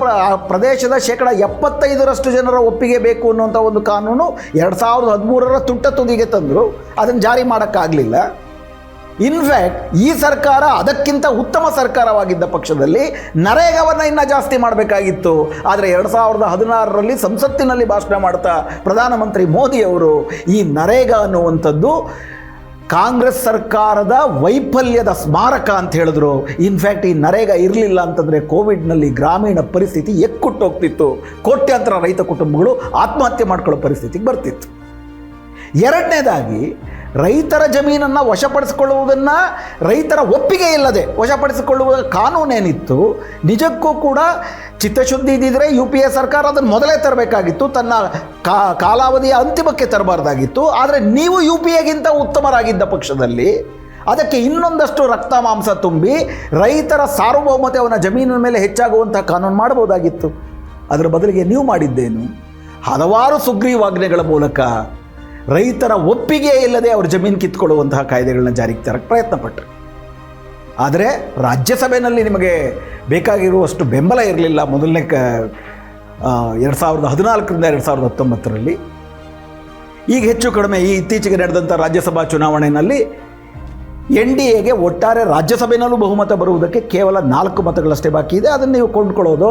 ಪ್ರದೇಶದ 75% ಜನರ ಒಪ್ಪಿಗೆ ಬೇಕು ಅನ್ನುವಂಥ ಒಂದು ಕಾನೂನು 2013ರ ತುದಿಗೆ ತಂದರು. ಅದನ್ನು ಜಾರಿ ಮಾಡೋಕ್ಕಾಗಲಿಲ್ಲ. ಇನ್ಫ್ಯಾಕ್ಟ್ ಈ ಸರ್ಕಾರ ಅದಕ್ಕಿಂತ ಉತ್ತಮ ಸರ್ಕಾರವಾಗಿದ್ದ ಪಕ್ಷದಲ್ಲಿ ನರೇಗಾವನ್ನು ಇನ್ನೂ ಜಾಸ್ತಿ ಮಾಡಬೇಕಾಗಿತ್ತು. ಆದರೆ 2016ರಲ್ಲಿ ಸಂಸತ್ತಿನಲ್ಲಿ ಭಾಷಣ ಮಾಡ್ತಾ ಪ್ರಧಾನಮಂತ್ರಿ ಮೋದಿಯವರು ಈ ನರೇಗಾ ಅನ್ನುವಂಥದ್ದು ಕಾಂಗ್ರೆಸ್ ಸರ್ಕಾರದ ವೈಫಲ್ಯದ ಸ್ಮಾರಕ ಅಂತ ಹೇಳಿದ್ರು. ಇನ್ಫ್ಯಾಕ್ಟ್ ಈ ನರೇಗಾ ಇರಲಿಲ್ಲ ಅಂತಂದರೆ ಕೋವಿಡ್ನಲ್ಲಿ ಗ್ರಾಮೀಣ ಪರಿಸ್ಥಿತಿ ಎಕ್ಕುಟ್ಟೋಗ್ತಿತ್ತು. ಕೋಟ್ಯಾಂತರ ರೈತ ಕುಟುಂಬಗಳು ಆತ್ಮಹತ್ಯೆ ಮಾಡ್ಕೊಳ್ಳೋ ಪರಿಸ್ಥಿತಿಗೆ ಬರ್ತಿತ್ತು. ಎರಡನೇದಾಗಿ ರೈತರ ಜಮೀನನ್ನು ವಶಪಡಿಸಿಕೊಳ್ಳುವುದನ್ನು ರೈತರ ಒಪ್ಪಿಗೆ ಇಲ್ಲದೆ ವಶಪಡಿಸಿಕೊಳ್ಳುವ ಕಾನೂನೇನಿತ್ತು, ನಿಜಕ್ಕೂ ಕೂಡ ಚಿತ್ತಶುದ್ಧಿ ಇದ್ದಿದ್ರೆ UPA ಸರ್ಕಾರ ಅದನ್ನು ಮೊದಲೇ ತರಬೇಕಾಗಿತ್ತು, ತನ್ನ ಕಾಲಾವಧಿಯ ಅಂತಿಮಕ್ಕೆ ತರಬಾರ್ದಾಗಿತ್ತು. ಆದರೆ ನೀವು UPAಗಿಂತ ಉತ್ತಮರಾಗಿದ್ದ ಪಕ್ಷದಲ್ಲಿ ಅದಕ್ಕೆ ಇನ್ನೊಂದಷ್ಟು ರಕ್ತ ಮಾಂಸ ತುಂಬಿ ರೈತರ ಸಾರ್ವಭೌಮತೆ ಅವನ ಜಮೀನಿನ ಮೇಲೆ ಹೆಚ್ಚಾಗುವಂಥ ಕಾನೂನು ಮಾಡಬಹುದಾಗಿತ್ತು. ಅದರ ಬದಲಿಗೆ ನೀವು ಮಾಡಿದ್ದೇನು? ಹಲವಾರು ಸುಗ್ರೀವಾಜ್ಞೆಗಳ ಮೂಲಕ ರೈತರ ಒಪ್ಪಿಗೆ ಇಲ್ಲದೆ ಅವ್ರ ಜಮೀನು ಕಿತ್ಕೊಳ್ಳುವಂತಹ ಕಾಯ್ದೆಗಳನ್ನ ಜಾರಿಗೆ ತರಕ್ಕೆ ಪ್ರಯತ್ನ ಪಟ್ಟರು. ಆದರೆ ರಾಜ್ಯಸಭೆಯಲ್ಲಿ ನಿಮಗೆ ಬೇಕಾಗಿರುವಷ್ಟು ಬೆಂಬಲ ಇರಲಿಲ್ಲ. ಮೊದಲನೇ 2014ರಿಂದ 2019ರಲ್ಲಿ. ಈಗ ಹೆಚ್ಚು ಕಡಿಮೆ ಈ ಇತ್ತೀಚೆಗೆ ನಡೆದಂಥ ರಾಜ್ಯಸಭಾ ಚುನಾವಣೆಯಲ್ಲಿ NDAಗೆ ಒಟ್ಟಾರೆ ರಾಜ್ಯಸಭೆಯಲ್ಲೂ ಬಹುಮತ ಬರುವುದಕ್ಕೆ ಕೇವಲ 4 ಮತಗಳಷ್ಟೇ ಬಾಕಿ ಇದೆ. ಅದನ್ನು ನೀವು ಕೊಂಡ್ಕೊಳ್ಳೋದು,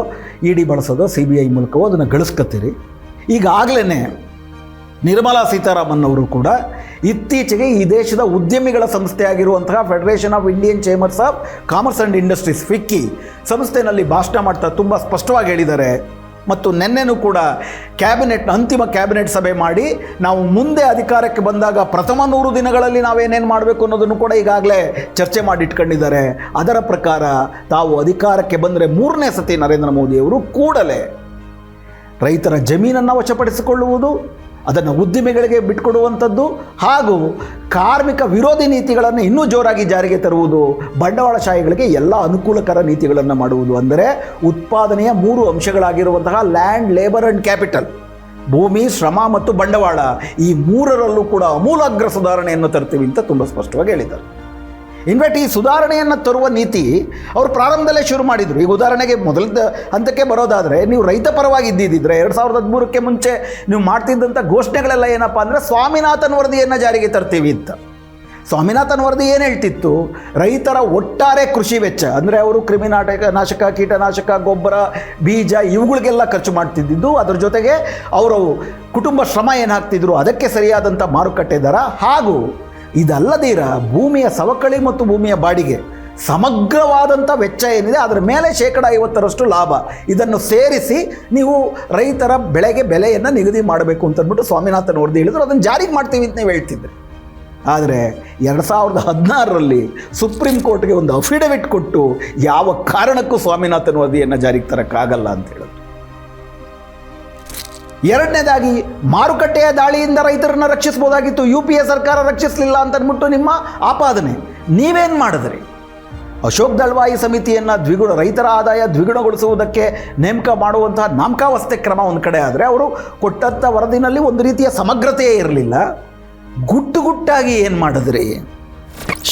ED ಬಳಸೋದು, CBI ಮೂಲಕವೋ ಅದನ್ನು ಗಳಿಸ್ಕೊತೀರಿ. ಈಗಾಗಲೇ ನಿರ್ಮಲಾ ಸೀತಾರಾಮನ್ ಅವರು ಕೂಡ ಇತ್ತೀಚೆಗೆ ಈ ದೇಶದ ಉದ್ಯಮಿಗಳ ಸಂಸ್ಥೆ ಆಗಿರುವಂತಹ federation of Indian chambers of commerce and industries FICCI ಸಂಸ್ಥೆಯಲ್ಲಿ ಭಾಷಣ ಮಾಡ್ತಾ ತುಂಬ ಸ್ಪಷ್ಟವಾಗಿ ಹೇಳಿದ್ದಾರೆ. ಮತ್ತು ನಿನ್ನೆನೂ ಕೂಡ ಅಂತಿಮ ಕ್ಯಾಬಿನೆಟ್ ಸಭೆ ಮಾಡಿ ನಾವು ಮುಂದೆ ಅಧಿಕಾರಕ್ಕೆ ಬಂದಾಗ ಪ್ರಥಮ 100 ದಿನಗಳಲ್ಲಿ ನಾವೇನೇನು ಮಾಡಬೇಕು ಅನ್ನೋದನ್ನು ಕೂಡ ಈಗಾಗಲೇ ಚರ್ಚೆ ಮಾಡಿಟ್ಕೊಂಡಿದ್ದಾರೆ. ಅದರ ಪ್ರಕಾರ ತಾವು ಅಧಿಕಾರಕ್ಕೆ ಬಂದರೆ 3ನೇ ಸತಿ ನರೇಂದ್ರ ಮೋದಿಯವರು ಕೂಡಲೇ ರೈತರ ಜಮೀನನ್ನು ವಶಪಡಿಸಿಕೊಳ್ಳುವುದು, ಅದನ್ನು ಉದ್ದಿಮೆಗಳಿಗೆ ಬಿಟ್ಕೊಡುವಂಥದ್ದು ಹಾಗೂ ಕಾರ್ಮಿಕ ವಿರೋಧಿ ನೀತಿಗಳನ್ನು ಇನ್ನೂ ಜೋರಾಗಿ ಜಾರಿಗೆ ತರುವುದು, ಬಂಡವಾಳಶಾಹಿಗಳಿಗೆ ಎಲ್ಲ ಅನುಕೂಲಕರ ನೀತಿಗಳನ್ನು ಮಾಡುವುದು. ಅಂದರೆ ಉತ್ಪಾದನೆಯ 3 ಅಂಶಗಳಾಗಿರುವಂತಹ ಲ್ಯಾಂಡ್, ಲೇಬರ್ ಆ್ಯಂಡ್ ಕ್ಯಾಪಿಟಲ್, ಭೂಮಿ, ಶ್ರಮ ಮತ್ತು ಬಂಡವಾಳ, ಈ 3ರಲ್ಲೂ ಕೂಡ ಅಮೂಲಾಗ್ರ ಸುಧಾರಣೆಯನ್ನು ತರ್ತೀವಿ ಅಂತ ತುಂಬ ಸ್ಪಷ್ಟವಾಗಿ ಹೇಳಿದ್ದಾರೆ. ಇನ್ಫ್ಯಾಕ್ಟ್ ಈ ಸುಧಾರಣೆಯನ್ನು ತರುವ ನೀತಿ ಅವರು ಪ್ರಾರಂಭದಲ್ಲೇ ಶುರು ಮಾಡಿದರು. ಈಗ ಉದಾಹರಣೆಗೆ ಮೊದಲ ಹಂತಕ್ಕೆ ಬರೋದಾದರೆ, ನೀವು ರೈತ ಪರವಾಗಿ ಇದ್ದಿದ್ದರೆ 2013ಕ್ಕೆ ಮುಂಚೆ ನೀವು ಮಾಡ್ತಿದ್ದಂಥ ಘೋಷಣೆಗಳೆಲ್ಲ ಏನಪ್ಪ ಅಂದರೆ ಸ್ವಾಮಿನಾಥನ್ ವರದಿಯನ್ನು ಜಾರಿಗೆ ತರ್ತೀವಿ ಅಂತ. ಸ್ವಾಮಿನಾಥನ್ ವರದಿ ಏನು ಹೇಳ್ತಿತ್ತು? ರೈತರ ಒಟ್ಟಾರೆ ಕೃಷಿ ವೆಚ್ಚ, ಅಂದರೆ ಅವರು ಕ್ರಿಮಿನಾಶಕ, ಕೀಟನಾಶಕ, ಗೊಬ್ಬರ, ಬೀಜ ಇವುಗಳಿಗೆಲ್ಲ ಖರ್ಚು ಮಾಡ್ತಿದ್ದಿದ್ದು, ಅದರ ಜೊತೆಗೆ ಅವರು ಕುಟುಂಬ ಶ್ರಮ ಏನು ಹಾಕ್ತಿದ್ರು ಅದಕ್ಕೆ ಸರಿಯಾದಂಥ ಮಾರುಕಟ್ಟೆ ದರ, ಹಾಗೂ ಇದಲ್ಲದಿರ ಭೂಮಿಯ ಸವಕಳಿ ಮತ್ತು ಭೂಮಿಯ ಬಾಡಿಗೆ ಸಮಗ್ರವಾದಂಥ ವೆಚ್ಚ ಏನಿದೆ ಅದರ ಮೇಲೆ 50% ಲಾಭ, ಇದನ್ನು ಸೇರಿಸಿ ನೀವು ರೈತರ ಬೆಳೆಗೆ ಬೆಲೆಯನ್ನು ನಿಗದಿ ಮಾಡಬೇಕು ಅಂತಂದ್ಬಿಟ್ಟು ಸ್ವಾಮಿನಾಥನ್ ವರದಿ ಹೇಳಿದ್ರು. ಅದನ್ನು ಜಾರಿಗೆ ಮಾಡ್ತೀವಿ ಅಂತ ನೀವು ಹೇಳ್ತಿದ್ರಿ. ಆದರೆ 2016ರಲ್ಲಿ ಸುಪ್ರೀಂ ಕೋರ್ಟ್ಗೆ ಒಂದು ಅಫಿಡವಿಟ್ ಕೊಟ್ಟು ಯಾವ ಕಾರಣಕ್ಕೂ ಸ್ವಾಮಿನಾಥನ್ ವರದಿಯನ್ನು ಜಾರಿಗೆ ತರೋಕ್ಕಾಗಲ್ಲ ಅಂತ ಹೇಳಿದ್ರು. ಎರಡನೇದಾಗಿ, ಮಾರುಕಟ್ಟೆಯ ದಾಳಿಯಿಂದ ರೈತರನ್ನು ರಕ್ಷಿಸ್ಬೋದಾಗಿತ್ತು, UPA ಸರ್ಕಾರ ರಕ್ಷಿಸಲಿಲ್ಲ ಅಂತಂದ್ಬಿಟ್ಟು ನಿಮ್ಮ ಆಪಾದನೆ. ನೀವೇನು ಮಾಡಿದ್ರಿ? ಅಶೋಕ್ ದಳ್ವಾಯಿ ಸಮಿತಿಯನ್ನು ರೈತರ ಆದಾಯ ದ್ವಿಗುಣಗೊಳಿಸುವುದಕ್ಕೆ ನೇಮಕ ಮಾಡುವಂತಹ ನಾಮಕಾವಸ್ಥೆ ಕ್ರಮ ಒಂದು ಕಡೆ ಆದರೆ, ಅವರು ಕೊಟ್ಟಂಥ ವರದಿನಲ್ಲಿ ಒಂದು ರೀತಿಯ ಸಮಗ್ರತೆಯೇ ಇರಲಿಲ್ಲ. ಗುಟ್ಟಾಗಿ ಏನು ಮಾಡಿದ್ರಿ?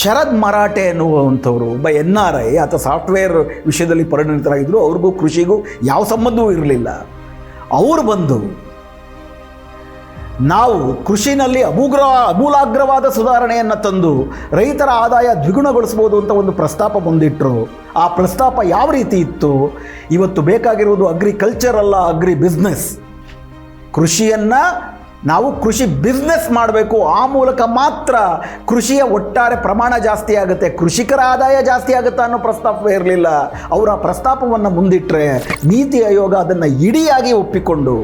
ಶರದ್ ಮರಾಠೆ ಅನ್ನುವಂಥವ್ರು ಒಬ್ಬ NRI, ಆತ ಸಾಫ್ಟ್ವೇರ್ ವಿಷಯದಲ್ಲಿ ಪರಿಣಿತರಾಗಿದ್ದರು. ಅವ್ರಿಗೂ ಕೃಷಿಗೂ ಯಾವ ಸಂಬಂಧವೂ ಇರಲಿಲ್ಲ. ಅವರು ಬಂದು ನಾವು ಕೃಷಿನಲ್ಲಿ ಅಮೂಲಾಗ್ರವಾದ ಸುಧಾರಣೆಯನ್ನು ತಂದು ರೈತರ ಆದಾಯ ದ್ವಿಗುಣಗೊಳಿಸ್ಬೋದು ಅಂತ ಒಂದು ಪ್ರಸ್ತಾಪ ಮುಂದಿಟ್ಟರು. ಆ ಪ್ರಸ್ತಾಪ ಯಾವ ರೀತಿ ಇತ್ತು? ಇವತ್ತು ಬೇಕಾಗಿರುವುದು ಅಗ್ರಿಕಲ್ಚರ್ ಅಲ್ಲ, ಅಗ್ರಿ ಬಿಸ್ನೆಸ್. ಕೃಷಿಯನ್ನು ನಾವು ಕೃಷಿ ಬಿಸ್ನೆಸ್ ಮಾಡಬೇಕು. ಆ ಮೂಲಕ ಮಾತ್ರ ಕೃಷಿಯ ಒಟ್ಟಾರೆ ಪ್ರಮಾಣ ಜಾಸ್ತಿ ಆಗುತ್ತೆ, ಕೃಷಿಕರ ಆದಾಯ ಜಾಸ್ತಿ ಆಗುತ್ತೆ ಅನ್ನೋ ಪ್ರಸ್ತಾಪವೇ ಇರಲಿಲ್ಲ. ಅವರ ಪ್ರಸ್ತಾಪವನ್ನು ಮುಂದಿಟ್ಟರೆ ನೀತಿ ಆಯೋಗ ಅದನ್ನು ಇಡಿಯಾಗಿ ಒಪ್ಪಿಕೊಂಡು,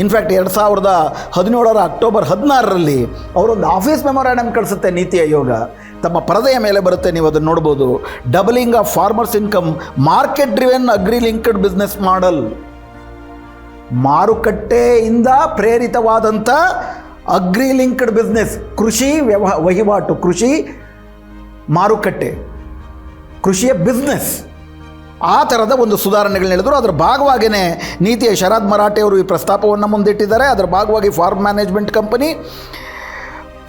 ಇನ್ಫ್ಯಾಕ್ಟ್ 2017 ಅಕ್ಟೋಬರ್ 16ರಲ್ಲಿ ಅವರೊಂದು ಆಫೀಸ್ ಮೆಮೊರಾಂಡಮ್ ಕಳಿಸುತ್ತೆ ನೀತಿ ಆಯೋಗ. ತಮ್ಮ ಪರದೆಯ ಮೇಲೆ ಬರುತ್ತೆ, ನೀವು ಅದನ್ನು ನೋಡ್ಬೋದು. Doubling of farmers income, market driven agri linked business model. ಮಾರುಕಟ್ಟೆಯಿಂದ ಪ್ರೇರಿತವಾದಂಥ ಅಗ್ರಿ ಲಿಂಕ್ಡ್ ಬಿಸ್ನೆಸ್, ಕೃಷಿ ವಹಿವಾಟು, ಕೃಷಿ ಮಾರುಕಟ್ಟೆ, ಕೃಷಿಯ ಬಿಸ್ನೆಸ್, ಆ ಥರದ ಒಂದು ಸುಧಾರಣೆಗಳನ್ನ ಹೇಳಿದ್ರು. ಅದರ ಭಾಗವಾಗಿಯೇ ನೀತಿಯ ಶರದ್ ಮರಾಠೆ ಅವರು ಈ ಪ್ರಸ್ತಾಪವನ್ನು ಮುಂದಿಟ್ಟಿದ್ದಾರೆ. ಅದರ ಭಾಗವಾಗಿ farm management company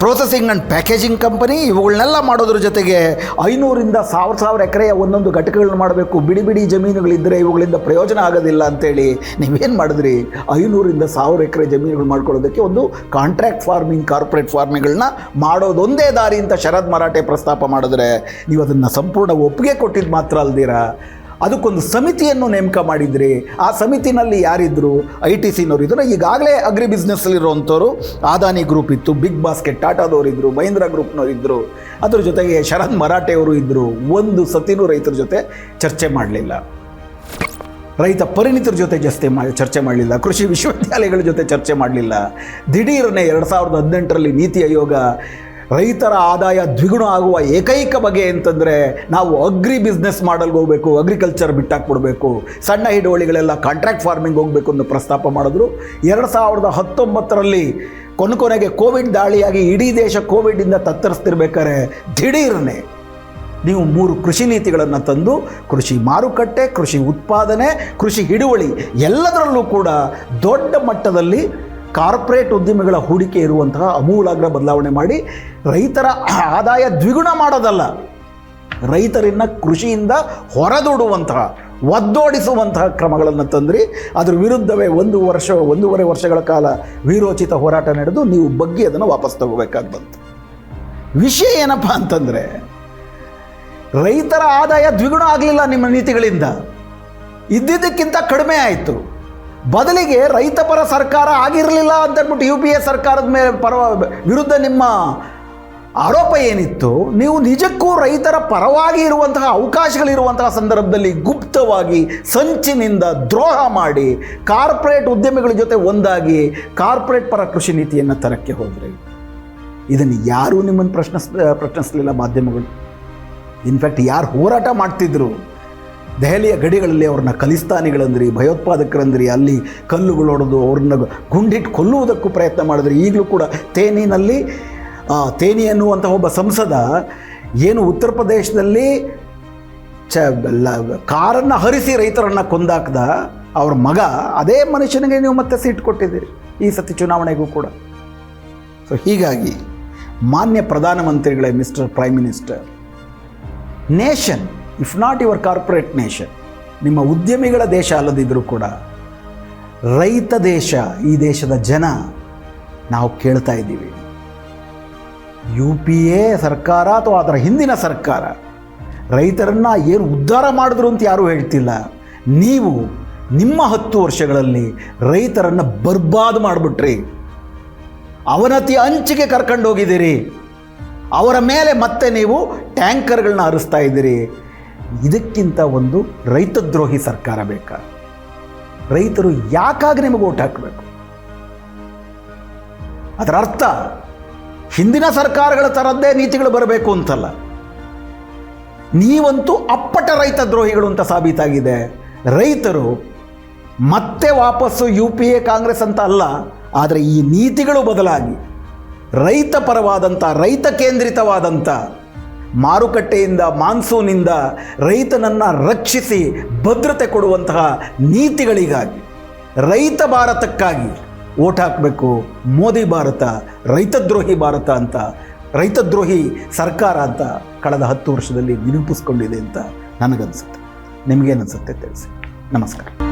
processing and packaging company ಇವುಗಳನ್ನೆಲ್ಲ ಮಾಡೋದ್ರ ಜೊತೆಗೆ 500ರಿಂದ 1000 ಎಕರೆಯ ಒಂದೊಂದು ಘಟಕಗಳನ್ನ ಮಾಡಬೇಕು. ಬಿಡಿ ಬಿಡಿ ಜಮೀನುಗಳಿದ್ದರೆ ಇವುಗಳಿಂದ ಪ್ರಯೋಜನ ಆಗೋದಿಲ್ಲ ಅಂತೇಳಿ ನೀವೇನು ಮಾಡಿದ್ರಿ, 500ರಿಂದ 1000 ಎಕರೆ ಜಮೀನುಗಳು ಮಾಡ್ಕೊಳ್ಳೋದಕ್ಕೆ ಒಂದು ಕಾಂಟ್ರಾಕ್ಟ್ ಫಾರ್ಮಿಂಗ್, ಕಾರ್ಪೊರೇಟ್ ಫಾರ್ಮಿಂಗ್ಗಳನ್ನ ಮಾಡೋದೊಂದೇ ದಾರಿ ಅಂತ ಶರದ್ ಮರಾಠೆ ಪ್ರಸ್ತಾಪ ಮಾಡಿದ್ರೆ ನೀವು ಅದನ್ನು ಸಂಪೂರ್ಣ ಒಪ್ಪಿಗೆ ಕೊಟ್ಟಿದ್ದು ಮಾತ್ರ ಅಲ್ದಿರಾ ಅದಕ್ಕೊಂದು ಸಮಿತಿಯನ್ನು ನೇಮಕ ಮಾಡಿದ್ರಿ. ಆ ಸಮಿತಿನಲ್ಲಿ ಯಾರಿದ್ದರು, ITCನವರು ಇದ್ದರು. ಈಗಾಗಲೇ ಅಗ್ರಿ ಬಿಸ್ನೆಸ್ಸಲ್ಲಿರುವಂಥವ್ರು ಅದಾನಿ ಗ್ರೂಪ್ ಇತ್ತು, ಬಿಗ್ ಬಾಸ್ಕೆಟ್ ಟಾಟಾದವರು ಇದ್ದರು, ಮಹೀಂದ್ರ ಗ್ರೂಪ್ನವ್ರು ಇದ್ದರು, ಅದ್ರ ಜೊತೆಗೆ ಶರದ್ ಮರಾಠೆಯವರು ಇದ್ದರು. ಒಂದು ಸತಿನೂ ರೈತರ ಜೊತೆ ಚರ್ಚೆ ಮಾಡಲಿಲ್ಲ, ರೈತ ಪರಿಣಿತರ ಜೊತೆ ಚರ್ಚೆ ಮಾಡಲಿಲ್ಲ, ಕೃಷಿ ವಿಶ್ವವಿದ್ಯಾಲಯಗಳ ಜೊತೆ ಚರ್ಚೆ ಮಾಡಲಿಲ್ಲ. ದಿಢೀರನ್ನೇ 2018ರಲ್ಲಿ ನೀತಿ ಆಯೋಗ ರೈತರ ಆದಾಯ ದ್ವಿಗುಣ ಆಗುವ ಏಕೈಕ ಬಗೆ ಅಂತಂದರೆ ನಾವು ಅಗ್ರಿ ಬಿಸ್ನೆಸ್ ಮಾಡಲ್ಗೆ ಹೋಗಬೇಕು, ಅಗ್ರಿಕಲ್ಚರ್ ಬಿಟ್ಟಾಕ್ಬಿಡ್ಬೇಕು, ಸಣ್ಣ ಹಿಡುವಳಿಗಳೆಲ್ಲ ಕಾಂಟ್ರಾಕ್ಟ್ ಫಾರ್ಮಿಂಗ್ ಹೋಗಬೇಕು ಅನ್ನೋ ಪ್ರಸ್ತಾಪ ಮಾಡಿದ್ರು. 2019ರಲ್ಲಿ ಕೊನೆಗೆ ಕೋವಿಡ್ ದಾಳಿಯಾಗಿ ಇಡೀ ದೇಶ ಕೋವಿಡಿಂದ ತತ್ತರಿಸ್ತಿರ್ಬೇಕಾದ್ರೆ ದಿಢೀರನೆ ನೀವು 3 ಕೃಷಿ ನೀತಿಗಳನ್ನು ತಂದು ಕೃಷಿ ಮಾರುಕಟ್ಟೆ, ಕೃಷಿ ಉತ್ಪಾದನೆ, ಕೃಷಿ ಹಿಡುವಳಿ ಎಲ್ಲದರಲ್ಲೂ ಕೂಡ ದೊಡ್ಡ ಮಟ್ಟದಲ್ಲಿ ಕಾರ್ಪೊರೇಟ್ ಉದ್ಯಮಿಗಳ ಹೂಡಿಕೆ ಇರುವಂತಹ ಅಮೂಲಾಗ್ರ ಬದಲಾವಣೆ ಮಾಡಿ ರೈತರ ಆದಾಯ ದ್ವಿಗುಣ ಮಾಡೋದಲ್ಲ, ರೈತರನ್ನು ಕೃಷಿಯಿಂದ ಹೊರದೂಡುವಂತಹ, ಒದ್ದೋಡಿಸುವಂತಹ ಕ್ರಮಗಳನ್ನು ತಂದ್ರಿ. ಅದರ ವಿರುದ್ಧವೇ 1.5 ವರ್ಷಗಳ ಕಾಲ ವೀರೋಚಿತ ಹೋರಾಟ ನಡೆದು ನೀವು ಬಗ್ಗಿ ಅದನ್ನು ವಾಪಸ್ ತಗೋಬೇಕಾಗಿ ಬಂತು. ವಿಷಯ ಏನಪ್ಪ ಅಂತಂದರೆ ರೈತರ ಆದಾಯ ದ್ವಿಗುಣ ಆಗಲಿಲ್ಲ ನಿಮ್ಮ ನೀತಿಗಳಿಂದ, ಇದ್ದಿದ್ದಕ್ಕಿಂತ ಕಡಿಮೆ ಆಯಿತು. ಬದಲಿಗೆ ರೈತ ಪರ ಸರ್ಕಾರ ಆಗಿರಲಿಲ್ಲ ಅಂತಂದ್ಬಿಟ್ಟು UPA ಸರ್ಕಾರದ ವಿರುದ್ಧ ನಿಮ್ಮ ಆರೋಪ ಏನಿತ್ತು, ನೀವು ನಿಜಕ್ಕೂ ರೈತರ ಪರವಾಗಿ ಇರುವಂತಹ ಅವಕಾಶಗಳಿರುವಂತಹ ಸಂದರ್ಭದಲ್ಲಿ ಗುಪ್ತವಾಗಿ ಸಂಚಿನಿಂದ ದ್ರೋಹ ಮಾಡಿ ಕಾರ್ಪೊರೇಟ್ ಉದ್ಯಮಿಗಳ ಜೊತೆ ಒಂದಾಗಿ ಕಾರ್ಪೊರೇಟ್ ಪರ ಕೃಷಿ ನೀತಿಯನ್ನು ತರಕ್ಕೆ ಹೋದ್ರಿ. ಇದನ್ನು ಯಾರೂ ನಿಮ್ಮನ್ನು ಪ್ರಶ್ನಿಸಲಿಲ್ಲ ಮಾಧ್ಯಮಗಳು. ಇನ್ಫ್ಯಾಕ್ಟ್ ಯಾರು ಹೋರಾಟ ಮಾಡ್ತಿದ್ರು ದೆಹಲಿಯ ಗಡಿಗಳಲ್ಲಿ ಅವ್ರನ್ನ ಖಲಿಸ್ತಾನಿಗಳಂದ್ರಿ, ಭಯೋತ್ಪಾದಕರಂದ್ರಿ, ಅಲ್ಲಿ ಕಲ್ಲುಗಳು ಹೊಡೆದು ಅವ್ರನ್ನ ಗುಂಡಿಟ್ಟು ಕೊಲ್ಲುವುದಕ್ಕೂ ಪ್ರಯತ್ನ ಮಾಡಿದ್ರಿ. ಈಗಲೂ ಕೂಡ ತೇನಿ ಅನ್ನುವಂಥ ಒಬ್ಬ ಸಂಸದ ಏನು ಉತ್ತರ ಪ್ರದೇಶದಲ್ಲಿ ಕಾರನ್ನು ಹರಿಸಿ ರೈತರನ್ನು ಕೊಂದಾಕ್ದ ಅವ್ರ ಮಗ, ಅದೇ ಮನುಷ್ಯನಿಗೆ ನೀವು ಮತ್ತೆ ಸೀಟ್ ಕೊಟ್ಟಿದ್ದೀರಿ ಈ ಸತಿ ಚುನಾವಣೆಗೂ ಕೂಡ. ಸೊ ಹೀಗಾಗಿ ಮಾನ್ಯ ಪ್ರಧಾನಮಂತ್ರಿಗಳೇ, mister prime minister, nation if not your corporate nation, ನಿಮ್ಮ ಉದ್ಯಮಿಗಳ ದೇಶ ಅಲ್ಲದಿದ್ದರೂ ಕೂಡ ರೈತ ದೇಶ, ಈ ದೇಶದ ಜನ ನಾವು ಕೇಳ್ತಾ ಇದ್ದೀವಿ. UPA ಸರ್ಕಾರ ಅಥವಾ ಅದರ ಹಿಂದಿನ ಸರ್ಕಾರ ರೈತರನ್ನು ಏನು ಉದ್ಧಾರ ಮಾಡಿದ್ರು ಅಂತ ಯಾರೂ ಹೇಳ್ತಿಲ್ಲ. ನೀವು ನಿಮ್ಮ 10 ವರ್ಷಗಳಲ್ಲಿ ರೈತರನ್ನು ಬರ್ಬಾದ್ ಮಾಡಿಬಿಟ್ರಿ, ಅವನತಿ ಅಂಚಿಗೆ ಕರ್ಕೊಂಡೋಗಿದ್ದೀರಿ, ಅವರ ಮೇಲೆ ಮತ್ತೆ ನೀವು ಟ್ಯಾಂಕರ್ಗಳನ್ನ ಹರಿಸ್ತಾ ಇದ್ದೀರಿ. ಇದಕ್ಕಿಂತ ಒಂದು ರೈತದ್ರೋಹಿ ಸರ್ಕಾರ ಬೇಕಾ? ರೈತರು ಯಾಕಾಗಿ ನಿಮಗೆ ಓಟ್ ಹಾಕಬೇಕು? ಅದರ ಅರ್ಥ ಹಿಂದಿನ ಸರ್ಕಾರಗಳ ಥರದ್ದೇ ನೀತಿಗಳು ಬರಬೇಕು ಅಂತಲ್ಲ. ನೀವಂತೂ ಅಪ್ಪಟ ರೈತ ದ್ರೋಹಿಗಳು ಅಂತ ಸಾಬೀತಾಗಿದೆ. ರೈತರು ಮತ್ತೆ ವಾಪಸ್ಸು UPA ಕಾಂಗ್ರೆಸ್ ಅಂತ ಅಲ್ಲ, ಆದರೆ ಈ ನೀತಿಗಳು ಬದಲಾಗಿ ರೈತ ಪರವಾದಂಥ, ರೈತ ಕೇಂದ್ರಿತವಾದಂಥ, ಮಾರುಕಟ್ಟೆಯಿಂದ, ಮಾನ್ಸೂನಿಂದ ರೈತನನ್ನು ರಕ್ಷಿಸಿ ಭದ್ರತೆ ಕೊಡುವಂತಹ ನೀತಿಗಳಿಗಾಗಿ, ರೈತ ಭಾರತಕ್ಕಾಗಿ ಓಟ್ ಹಾಕಬೇಕು. ಮೋದಿ ಭಾರತ ರೈತದ್ರೋಹಿ ಭಾರತ ಅಂತ, ರೈತದ್ರೋಹಿ ಸರ್ಕಾರ ಅಂತ ಕಳೆದ 10 ವರ್ಷದಲ್ಲಿ ನಿರೂಪಿಸ್ಕೊಂಡಿದೆ ಅಂತ ನನಗನ್ಸುತ್ತೆ. ನಿಮಗೇನನ್ಸುತ್ತೆ ತಿಳಿಸಿ. ನಮಸ್ಕಾರ.